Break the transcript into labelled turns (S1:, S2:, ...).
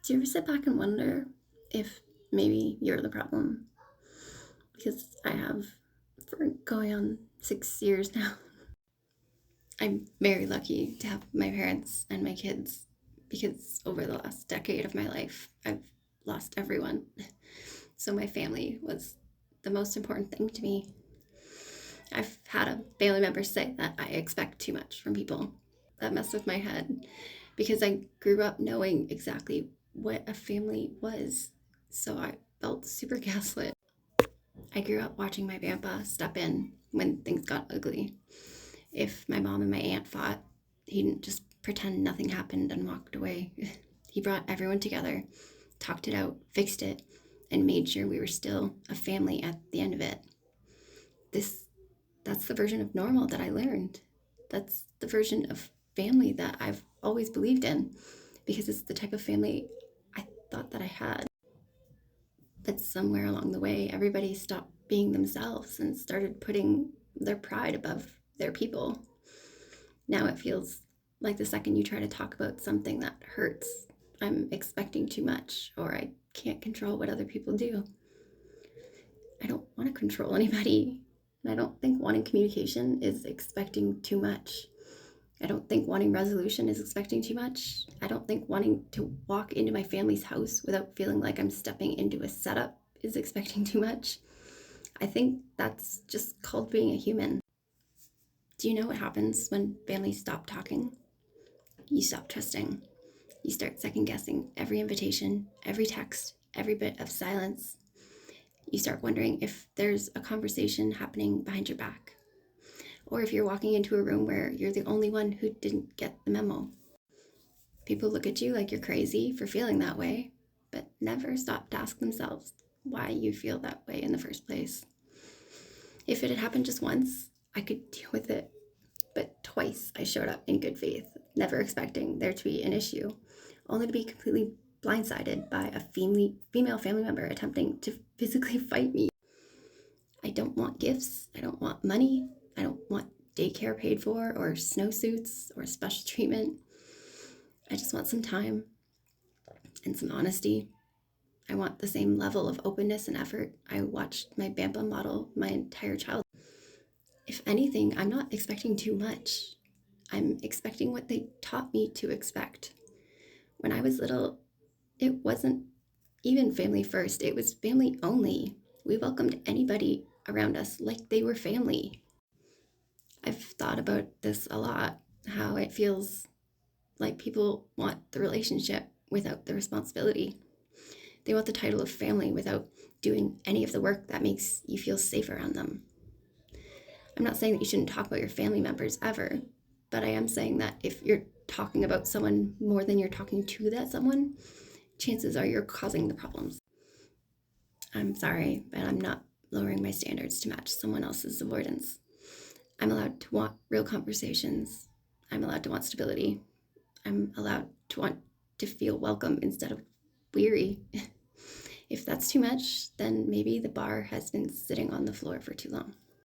S1: Do you ever sit back and wonder if maybe you're the problem? Because I have for going on 6 years now. I'm very lucky to have my parents and my kids because over the last decade of my life, I've lost everyone. So my family was the most important thing to me. I've had a family member say that I expect too much from people. That messed with my head because I grew up knowing exactly what a family was. So I felt super gaslit. I grew up watching my grandpa step in when things got ugly. If my mom and my aunt fought, he didn't just pretend nothing happened and walked away. He brought everyone together, talked it out, fixed it, and made sure we were still a family at the end of it. That's the version of normal that I learned. That's the version of family that I've always believed in because it's the type of family I thought that I had. But somewhere along the way, everybody stopped being themselves and started putting their pride above their people. Now it feels like the second you try to talk about something that hurts, I'm expecting too much or I can't control what other people do. I don't want to control anybody. And I don't think wanting communication is expecting too much. I don't think wanting resolution is expecting too much. I don't think wanting to walk into my family's house without feeling like I'm stepping into a setup is expecting too much. I think that's just called being a human. Do you know what happens when families stop talking? You stop trusting. You start second guessing every invitation, every text, every bit of silence. You start wondering if there's a conversation happening behind your back, or if you're walking into a room where you're the only one who didn't get the memo. People look at you like you're crazy for feeling that way, but never stop to ask themselves why you feel that way in the first place. If it had happened just once, I could deal with it, but twice I showed up in good faith, never expecting there to be an issue, only to be completely blindsided by a female family member attempting to physically fight me. I don't want gifts. I don't want money. I don't want daycare paid for or snowsuits or special treatment. I just want some time and some honesty. I want the same level of openness and effort I watched my Bampa model my entire childhood. If anything, I'm not expecting too much. I'm expecting what they taught me to expect. When I was little, it wasn't even family first, it was family only. We welcomed anybody around us like they were family. I've thought about this a lot, how it feels like people want the relationship without the responsibility. They want the title of family without doing any of the work that makes you feel safe around them. I'm not saying that you shouldn't talk about your family members ever, but I am saying that if you're talking about someone more than you're talking to that someone, chances are you're causing the problems. I'm sorry, but I'm not lowering my standards to match someone else's avoidance. I'm allowed to want real conversations. I'm allowed to want stability. I'm allowed to want to feel welcome instead of weary. If that's too much, then maybe the bar has been sitting on the floor for too long.